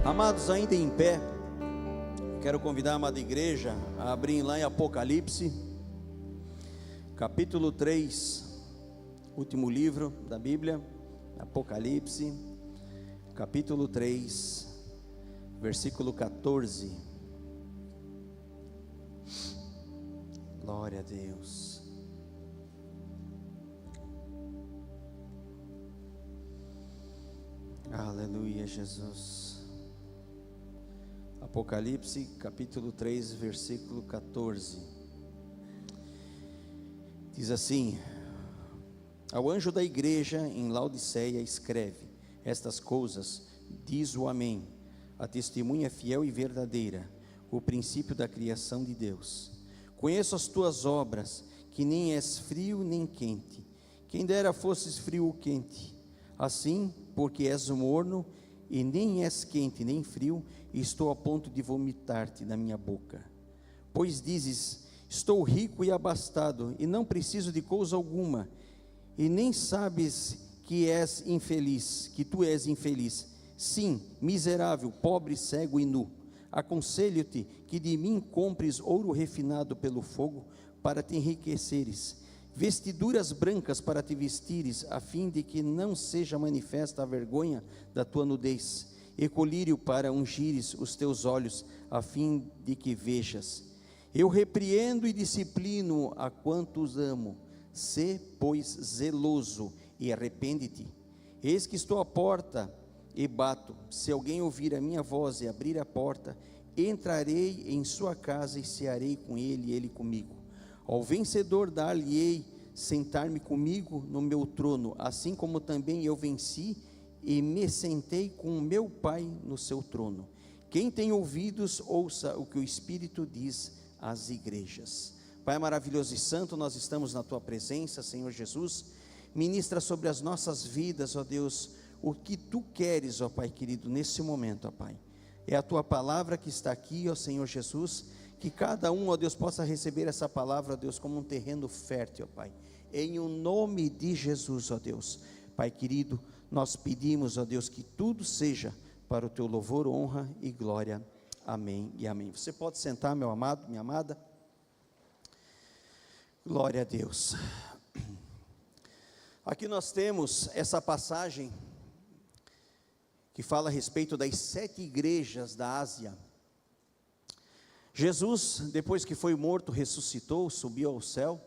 Amados, ainda em pé, quero convidar a amada igreja a abrir lá em Apocalipse, capítulo 3, último livro da Bíblia, Apocalipse, capítulo 3, versículo 14. Glória a Deus. Aleluia, Jesus. Apocalipse, capítulo 3, versículo 14. Diz assim: ao anjo da igreja em Laodiceia escreve: estas coisas diz o Amém, a testemunha fiel e verdadeira, o princípio da criação de Deus. Conheço as tuas obras, que nem és frio nem quente. Quem dera fosses frio ou quente. Assim, porque és morno e nem és quente nem frio, estou a ponto de vomitar-te da minha boca. Pois dizes: estou rico e abastado, e não preciso de coisa alguma, e nem sabes que és infeliz, que tu és infeliz. Sim, miserável, pobre, cego e nu. Aconselho-te que de mim compres ouro refinado pelo fogo, para te enriqueceres, vestiduras brancas para te vestires, a fim de que não seja manifesta a vergonha da tua nudez, e colírio para ungires os teus olhos, a fim de que vejas. Eu repreendo e disciplino a quantos amo. Sê, pois, zeloso e arrepende-te. Eis que estou à porta e bato. Se alguém ouvir a minha voz e abrir a porta, entrarei em sua casa e cearei com ele e ele comigo. Ao vencedor dar-lhe-ei sentar-me comigo no meu trono, assim como também eu venci e me sentei com o meu Pai no seu trono. Quem tem ouvidos, ouça o que o Espírito diz às igrejas. Pai maravilhoso e santo, nós estamos na tua presença, Senhor Jesus. Ministra sobre as nossas vidas, ó Deus, o que tu queres, ó Pai querido, nesse momento, ó Pai. É a tua palavra que está aqui, ó Senhor Jesus. Que cada um, ó Deus, possa receber essa palavra, ó Deus, como um terreno fértil, ó Pai. Em o nome de Jesus, ó Deus. Pai querido, nós pedimos, ó Deus, que tudo seja para o teu louvor, honra e glória. Amém e amém. Você pode sentar, meu amado, minha amada. Glória a Deus. Aqui nós temos essa passagem que fala a respeito das 7 igrejas da Ásia. Jesus, depois que foi morto, ressuscitou, subiu ao céu.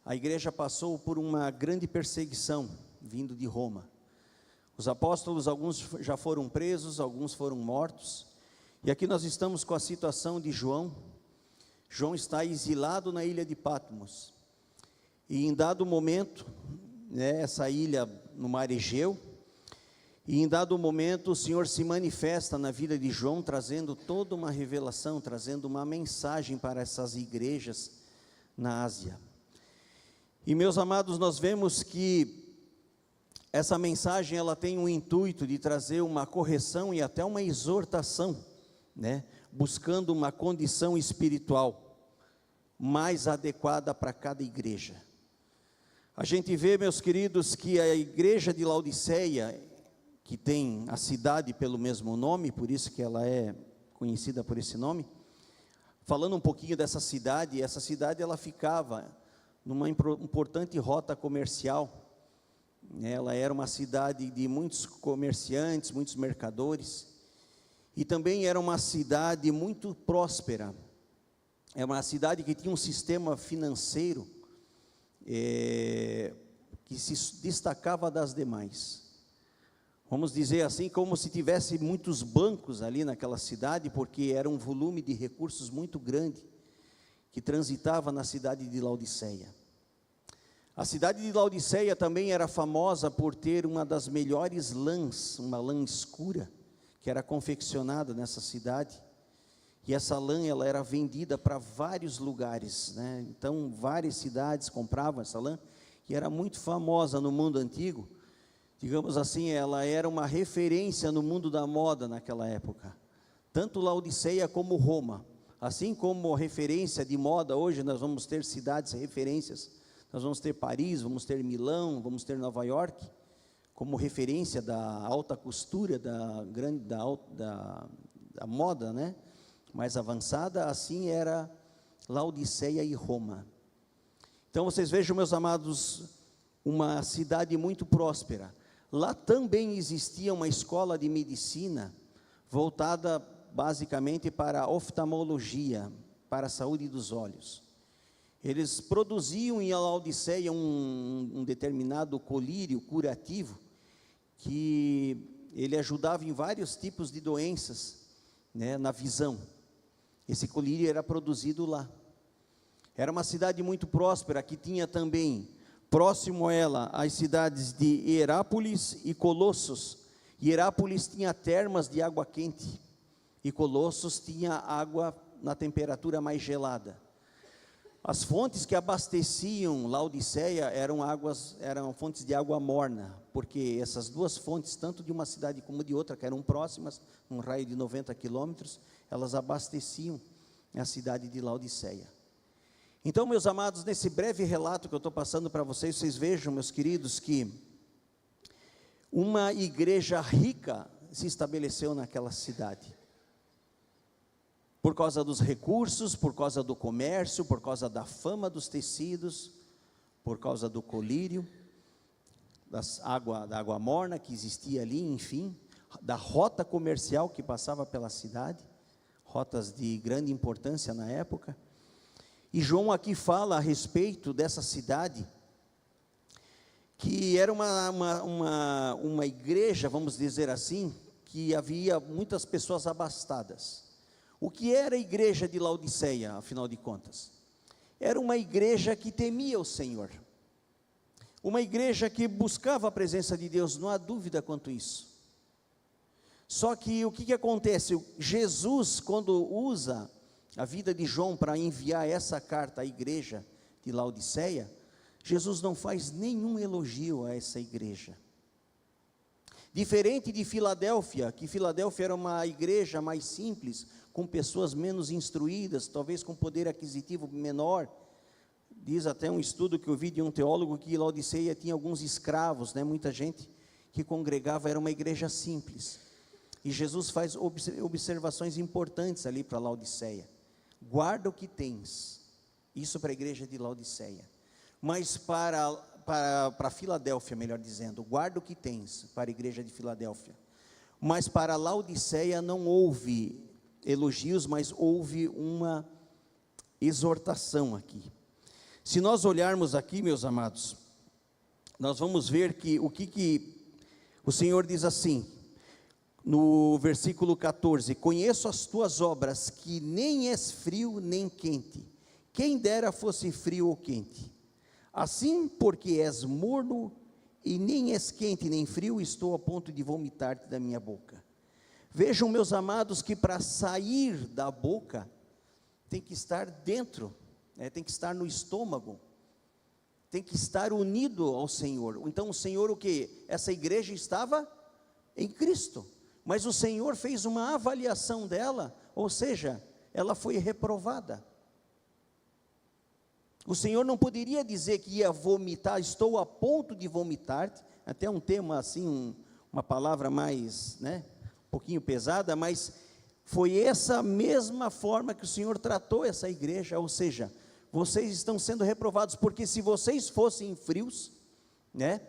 A igreja passou por uma grande perseguição, vindo de Roma. Os apóstolos, alguns já foram presos, alguns foram mortos. E aqui nós estamos com a situação de João. João está exilado na ilha de Patmos. E em dado momento, essa ilha no mar Egeu, e em dado momento o Senhor se manifesta na vida de João, trazendo toda uma revelação, trazendo uma mensagem para essas igrejas na Ásia. E meus amados, nós vemos que essa mensagem ela tem um intuito de trazer uma correção e até uma exortação, buscando uma condição espiritual mais adequada para cada igreja. A gente vê, meus queridos, que a igreja de Laodiceia, que tem a cidade pelo mesmo nome, por isso que ela é conhecida por esse nome. Falando um pouquinho dessa cidade, essa cidade ela ficava numa importante rota comercial. Ela era uma cidade de muitos comerciantes, muitos mercadores, e também era uma cidade muito próspera. É uma cidade que tinha um sistema financeiro que se destacava das demais. Vamos dizer assim, como se tivesse muitos bancos ali naquela cidade, porque era um volume de recursos muito grande que transitava na cidade de Laodiceia. A cidade de Laodiceia também era famosa por ter uma das melhores lãs, uma lã escura, que era confeccionada nessa cidade. E essa lã ela era vendida para vários lugares, Então várias cidades compravam essa lã, e era muito famosa no mundo antigo. Digamos assim, ela era uma referência no mundo da moda naquela época. Tanto Laodiceia como Roma. Assim como referência de moda, hoje nós vamos ter cidades referências. Nós vamos ter Paris, vamos ter Milão, vamos ter Nova York. como referência da alta costura, da moda, né, mais avançada, assim era Laodiceia e Roma. Então vocês vejam, meus amados, uma cidade muito próspera. Lá também existia uma escola de medicina voltada basicamente para a oftalmologia, para a saúde dos olhos. Eles produziam em Laodiceia um determinado colírio curativo, que ele ajudava em vários tipos de doenças, né, na visão. Esse colírio era produzido lá. Era uma cidade muito próspera, que tinha também, próximo a ela, as cidades de Hierápolis e Colossos. Hierápolis tinha termas de água quente, e Colossos tinha água na temperatura mais gelada. As fontes que abasteciam Laodiceia eram fontes de água morna, porque essas duas fontes, tanto de uma cidade como de outra, que eram próximas, num raio de 90 quilômetros, elas abasteciam a cidade de Laodiceia. Então, meus amados, nesse breve relato que eu estou passando para vocês, vocês vejam, meus queridos, que uma igreja rica se estabeleceu naquela cidade. Por causa dos recursos, por causa do comércio, por causa da fama dos tecidos, por causa do colírio, da água morna que existia ali, enfim, da rota comercial que passava pela cidade, rotas de grande importância na época. E João aqui fala a respeito dessa cidade, que era uma igreja, vamos dizer assim, que havia muitas pessoas abastadas. O que era a igreja de Laodiceia, afinal de contas? Era uma igreja que temia o Senhor, uma igreja que buscava a presença de Deus, não há dúvida quanto isso. Só que o que acontece? Jesus, quando usa a vida de João para enviar essa carta à igreja de Laodiceia, Jesus não faz nenhum elogio a essa igreja. Diferente de Filadélfia, que Filadélfia era uma igreja mais simples, com pessoas menos instruídas, talvez com poder aquisitivo menor. Diz até um estudo que eu vi de um teólogo que Laodiceia tinha alguns escravos, né? Muita gente que congregava, era uma igreja simples. E Jesus faz observações importantes ali para Laodiceia. Guarda o que tens, isso para a igreja de Laodiceia. Mas para Filadélfia, melhor dizendo, guarda o que tens para a igreja de Filadélfia. Mas para Laodiceia não houve elogios, mas houve uma exortação aqui. Se nós olharmos aqui, meus amados, nós vamos ver que o Senhor diz assim, no versículo 14: conheço as tuas obras, que nem és frio nem quente, quem dera fosse frio ou quente. Assim, porque és morno e nem és quente nem frio, estou a ponto de vomitar-te da minha boca. Vejam, meus amados, que para sair da boca, tem que estar dentro, né? Tem que estar no estômago, tem que estar unido ao Senhor. Então o Senhor, o que? Essa igreja estava em Cristo, mas o Senhor fez uma avaliação dela, ou seja, ela foi reprovada. O Senhor não poderia dizer que ia vomitar, estou a ponto de vomitar-te, até um tema assim, uma palavra mais, né, um pouquinho pesada, mas foi essa mesma forma que o Senhor tratou essa igreja, ou seja, vocês estão sendo reprovados, porque se vocês fossem frios, né,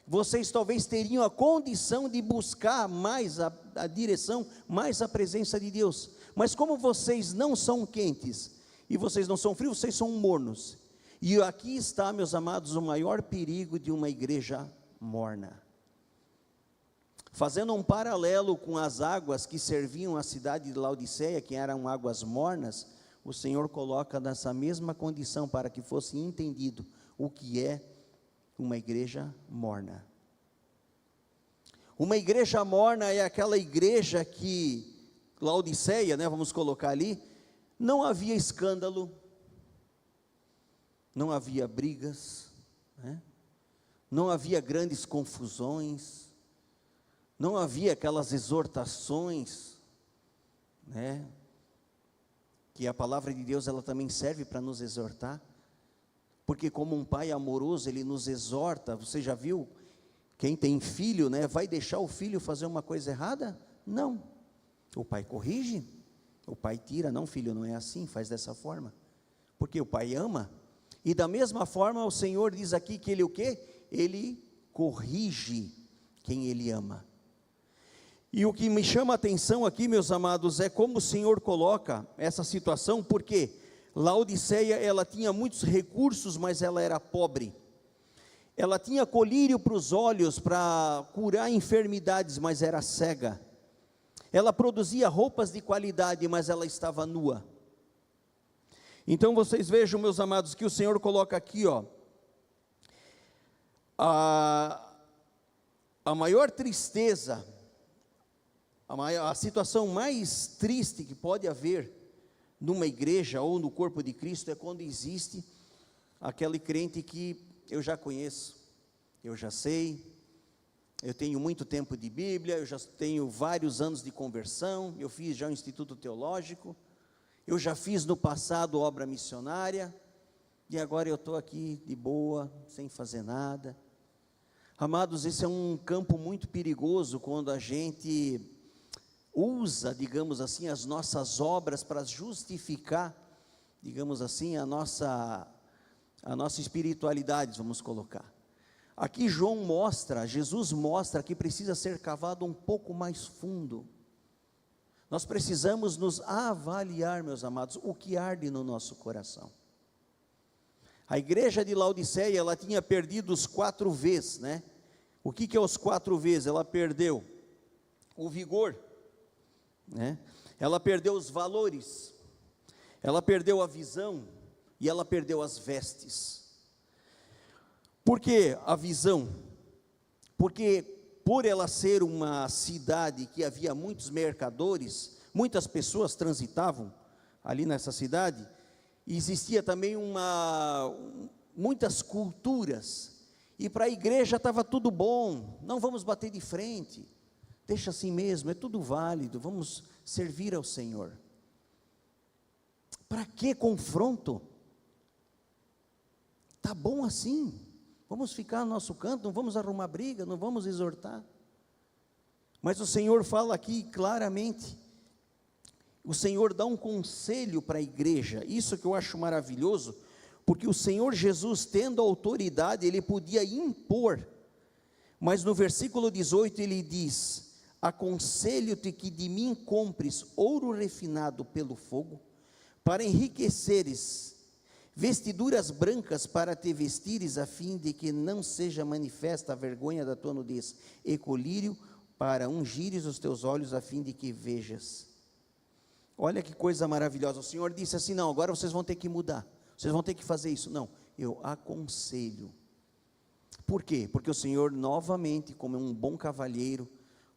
vocês talvez teriam a condição de buscar mais a direção, mais a presença de Deus, mas como vocês não são quentes, e vocês não são frios, vocês são mornos. E aqui está, meus amados, o maior perigo de uma igreja morna. Fazendo um paralelo com as águas que serviam a cidade de Laodiceia, que eram águas mornas, o Senhor coloca nessa mesma condição para que fosse entendido o que é uma igreja morna. Uma igreja morna é aquela igreja que, Laodiceia, né, vamos colocar ali, não havia escândalo, não havia brigas, né? Não havia grandes confusões, não havia aquelas exortações, né? Que a palavra de Deus, ela também serve para nos exortar, porque como um pai amoroso, ele nos exorta. Você já viu Quem tem filho, né, vai deixar o filho fazer uma coisa errada? Não. O pai corrige, o pai tira. Não, filho, não é assim, faz dessa forma. Porque o pai ama. E da mesma forma o Senhor diz aqui que Ele o quê? Ele corrige quem Ele ama. E o que me chama a atenção aqui, meus amados, é como o Senhor coloca essa situação, porque Laodiceia, ela tinha muitos recursos, mas ela era pobre. Ela tinha colírio para os olhos, para curar enfermidades, mas era cega. Ela produzia roupas de qualidade, mas ela estava nua. Então vocês vejam, meus amados, que o Senhor coloca aqui, ó, a maior tristeza, a situação mais triste que pode haver numa igreja ou no corpo de Cristo é quando existe aquele crente que eu já conheço, eu já sei, eu tenho muito tempo de Bíblia, eu já tenho vários anos de conversão, eu fiz já o Instituto Teológico, eu já fiz no passado obra missionária, e agora eu estou aqui de boa, sem fazer nada. Amados, esse é um campo muito perigoso quando a gente usa, digamos assim, as nossas obras para justificar, digamos assim, a nossa espiritualidade, vamos colocar. Aqui Jesus mostra que precisa ser cavado um pouco mais fundo. Nós precisamos nos avaliar, meus amados, o que arde no nosso coração. A igreja de Laodiceia, ela tinha perdido os 4 V's, né? O que é os 4 V's? Ela perdeu o vigor, né? Ela perdeu os valores, ela perdeu a visão e ela perdeu as vestes. Por que a visão? Porque por ela ser uma cidade que havia muitos mercadores, muitas pessoas transitavam ali nessa cidade, e existia também muitas culturas, e para a igreja estava tudo bom, não vamos bater de frente, deixa assim mesmo, é tudo válido, vamos servir ao Senhor. Para que confronto? Está bom assim, vamos ficar no nosso canto, não vamos arrumar briga, não vamos exortar. Mas o Senhor fala aqui claramente, o Senhor dá um conselho para a igreja, isso que eu acho maravilhoso, porque o Senhor Jesus, tendo autoridade, Ele podia impor, mas no versículo 18 Ele diz: aconselho-te que de mim compres ouro refinado pelo fogo, para enriqueceres, vestiduras brancas para te vestires, a fim de que não seja manifesta a vergonha da tua nudez, e colírio para ungires os teus olhos, a fim de que vejas. Olha que coisa maravilhosa. O Senhor disse assim: não, agora vocês vão ter que mudar, vocês vão ter que fazer isso. Não, eu aconselho. Por quê? Porque o Senhor novamente, como um bom cavalheiro,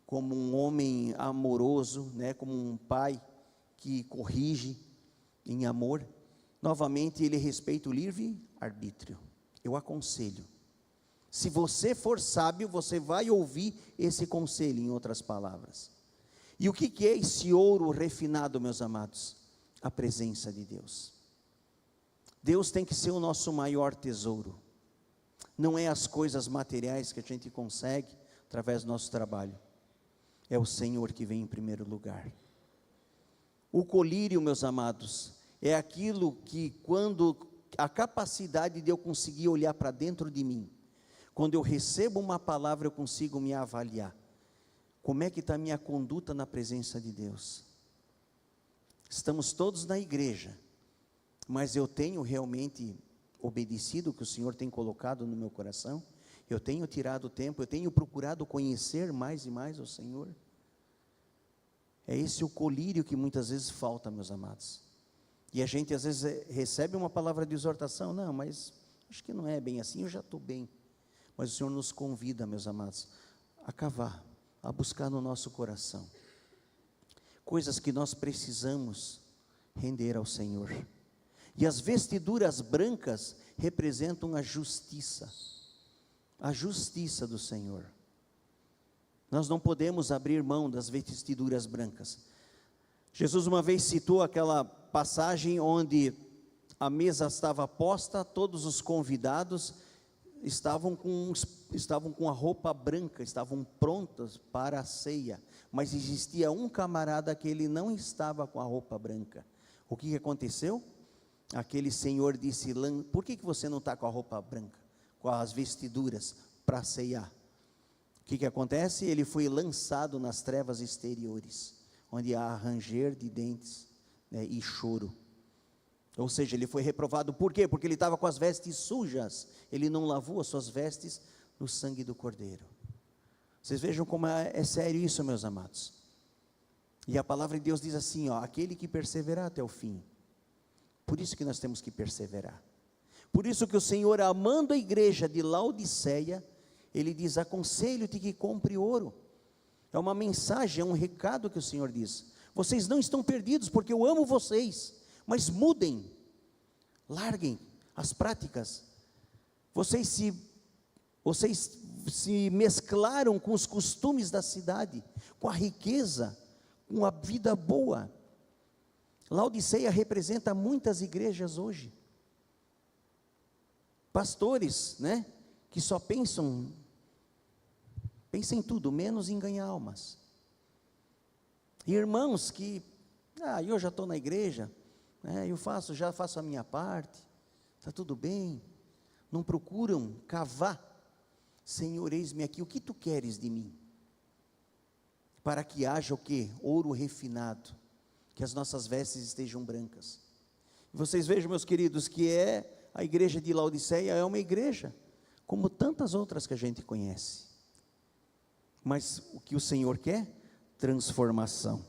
como um homem amoroso, né, como um pai que corrige em amor, novamente Ele respeita o livre-arbítrio. Eu aconselho. Se você for sábio, você vai ouvir esse conselho, em outras palavras. E o que é esse ouro refinado, meus amados? A presença de Deus. Deus tem que ser o nosso maior tesouro. Não é as coisas materiais que a gente consegue através do nosso trabalho. É o Senhor que vem em primeiro lugar. O colírio, meus amados, é aquilo que, quando a capacidade de eu conseguir olhar para dentro de mim, quando eu recebo uma palavra, eu consigo me avaliar. Como é que está a minha conduta na presença de Deus? Estamos todos na igreja, mas eu tenho realmente obedecido o que o Senhor tem colocado no meu coração? Eu tenho tirado tempo, eu tenho procurado conhecer mais e mais o Senhor? É esse o colírio que muitas vezes falta, meus amados. E a gente às vezes recebe uma palavra de exortação: não, mas acho que não é bem assim, eu já estou bem. Mas o Senhor nos convida, meus amados, a cavar, a buscar no nosso coração coisas que nós precisamos render ao Senhor. E as vestiduras brancas representam a justiça do Senhor. Nós não podemos abrir mão das vestiduras brancas. Jesus uma vez citou aquela passagem onde a mesa estava posta, todos os convidados estavam com a roupa branca, estavam prontas para a ceia, mas existia um camarada que ele não estava com a roupa branca. O que aconteceu? Aquele senhor disse: por que você não está com a roupa branca, com as vestiduras para ceiar? O que acontece? Ele foi lançado nas trevas exteriores, onde há ranger de dentes, né, e choro. Ou seja, ele foi reprovado. Por quê? Porque ele estava com as vestes sujas, ele não lavou as suas vestes no sangue do Cordeiro. Vocês vejam como é sério isso, meus amados. E a palavra de Deus diz assim, aquele que perseverar até o fim. Por isso que nós temos que perseverar. Por isso que o Senhor, amando a igreja de Laodiceia, Ele diz: aconselho-te que compre ouro. É uma mensagem, é um recado que o Senhor diz: vocês não estão perdidos, porque eu amo vocês, mas mudem, larguem as práticas. Vocês se mesclaram com os costumes da cidade, com a riqueza, com a vida boa. Laodiceia representa muitas igrejas hoje, pastores, né, que só pensam em tudo, menos em ganhar almas. Irmãos que, eu já estou na igreja, eu já faço a minha parte, está tudo bem, não procuram cavar: Senhor, eis-me aqui, o que tu queres de mim? Para que haja o quê? Ouro refinado, que as nossas vestes estejam brancas. Vocês vejam, meus queridos, que a igreja de Laodiceia é uma igreja, como tantas outras que a gente conhece. Mas o que o Senhor quer? Transformação.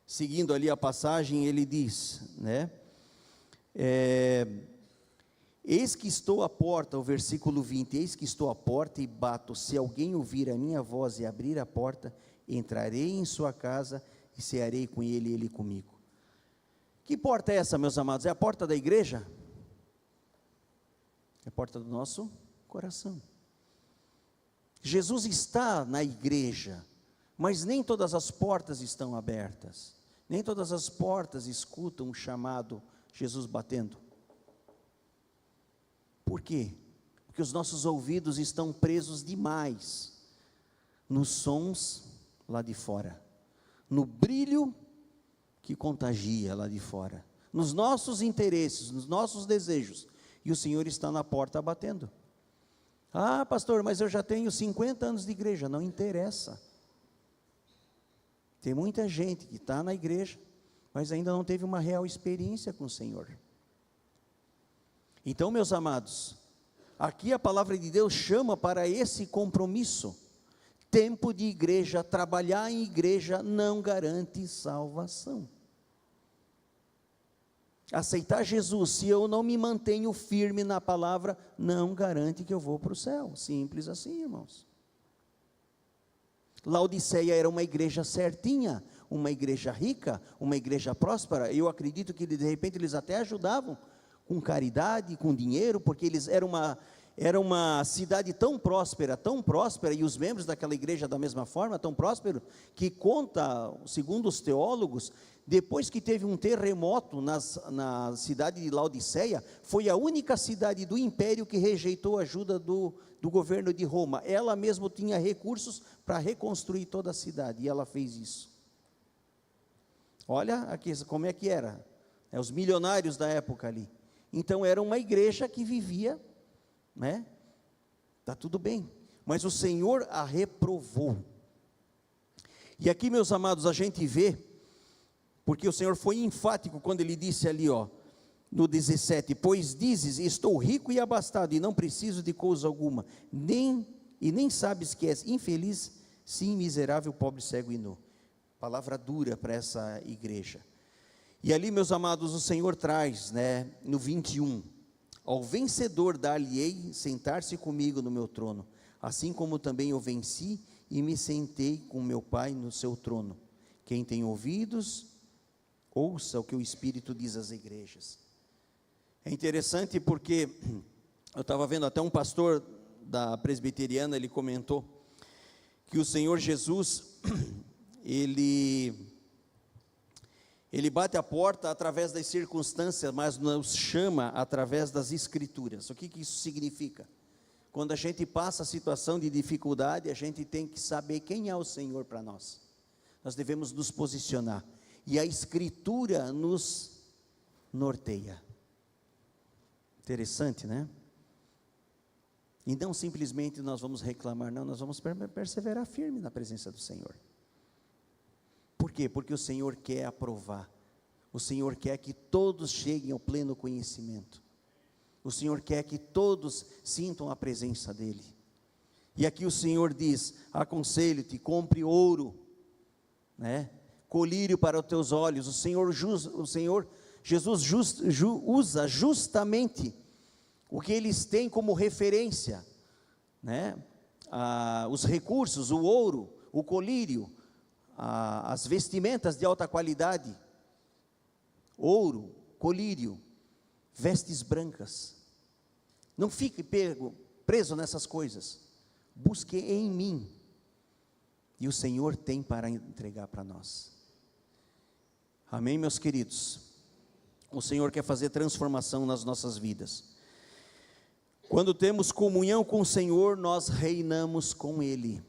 Seguindo ali a passagem, ele diz, né? Eis que estou à porta, o versículo 20, eis que estou à porta e bato: se alguém ouvir a minha voz e abrir a porta, entrarei em sua casa e cearei com ele e ele comigo. Que porta é essa, meus amados? É a porta da igreja? É a porta do nosso coração. Jesus está na igreja, mas nem todas as portas estão abertas, nem todas as portas escutam o chamado Jesus batendo. Por quê? Porque os nossos ouvidos estão presos demais nos sons lá de fora, no brilho que contagia lá de fora, nos nossos interesses, nos nossos desejos, e o Senhor está na porta batendo. Pastor, mas eu já tenho 50 anos de igreja. Não interessa. Tem muita gente que está na igreja, mas ainda não teve uma real experiência com o Senhor. Então, meus amados, aqui a palavra de Deus chama para esse compromisso. Tempo de igreja, trabalhar em igreja não garante salvação. Aceitar Jesus, se eu não me mantenho firme na palavra, não garante que eu vou para o céu. Simples assim, irmãos. Laodiceia era uma igreja certinha, uma igreja rica, uma igreja próspera. Eu acredito que de repente eles até ajudavam com caridade, com dinheiro, porque eles era uma cidade tão próspera, e os membros daquela igreja da mesma forma, tão próspero, que conta, segundo os teólogos, depois que teve um terremoto na cidade de Laodiceia, foi a única cidade do império que rejeitou a ajuda do governo de Roma. Ela mesma tinha recursos para reconstruir toda a cidade, e ela fez isso. Olha aqui como é que era, os milionários da época ali. Então era uma igreja que vivia, né? Tá tudo bem, mas o Senhor a reprovou. E aqui, meus amados, a gente vê, porque o Senhor foi enfático quando Ele disse ali, no 17, pois dizes, estou rico e abastado, e não preciso de coisa alguma, nem sabes que és infeliz, sim, miserável, pobre, cego e nu. Palavra dura para essa igreja. E ali, meus amados, o Senhor traz, né, no 21, ao vencedor dar-lhe-ei sentar-se comigo no meu trono, assim como também eu venci e me sentei com meu Pai no seu trono. Quem tem ouvidos, ouça o que o Espírito diz às igrejas. É interessante porque eu estava vendo até um pastor da presbiteriana, ele comentou que o Senhor Jesus, ele Ele bate a porta através das circunstâncias, mas nos chama através das Escrituras. O que isso significa? Quando a gente passa a situação de dificuldade, a gente tem que saber quem é o Senhor para nós. Nós devemos nos posicionar. E a Escritura nos norteia. Interessante, né? E não simplesmente nós vamos reclamar, não, nós vamos perseverar firme na presença do Senhor. Por quê? Porque o Senhor quer aprovar. O Senhor quer que todos cheguem ao pleno conhecimento. O Senhor quer que todos sintam a presença dEle. E aqui o Senhor diz: aconselho-te, compre ouro, né? Colírio para os teus olhos. O Senhor Jesus usa justamente o que eles têm como referência, né? Os recursos, o ouro, o colírio, as vestimentas de alta qualidade, ouro, colírio, vestes brancas. Não fique preso nessas coisas. Busque em mim. E o Senhor tem para entregar para nós. Amém, meus queridos? O Senhor quer fazer transformação nas nossas vidas. Quando temos comunhão com o Senhor, nós reinamos com Ele.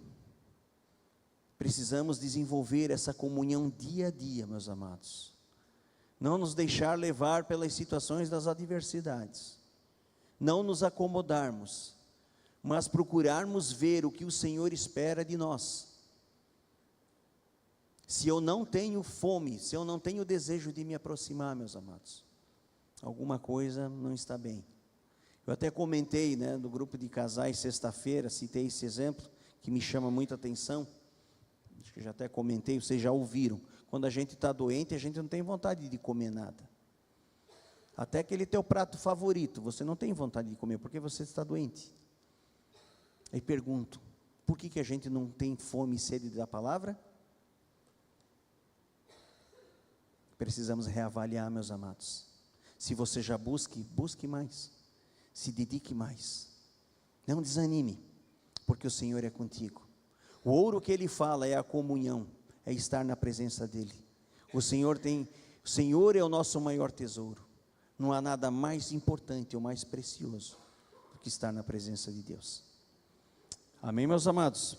Precisamos desenvolver essa comunhão dia a dia, meus amados. Não nos deixar levar pelas situações das adversidades. Não nos acomodarmos, mas procurarmos ver o que o Senhor espera de nós. Se eu não tenho fome, se eu não tenho desejo de me aproximar, meus amados, alguma coisa não está bem. Eu até comentei, né, no grupo de casais sexta-feira, citei esse exemplo, que me chama muita atenção. Acho que já até comentei, vocês já ouviram. Quando a gente está doente, a gente não tem vontade de comer nada. Até aquele teu prato favorito, você não tem vontade de comer, porque você está doente. Aí pergunto, por que a gente não tem fome e sede da palavra? Precisamos reavaliar, meus amados. Se você já busque mais. Se dedique mais. Não desanime, porque o Senhor é contigo. O ouro que Ele fala é a comunhão, é estar na presença dEle. O Senhor é o nosso maior tesouro. Não há nada mais importante ou mais precioso do que estar na presença de Deus. Amém, meus amados?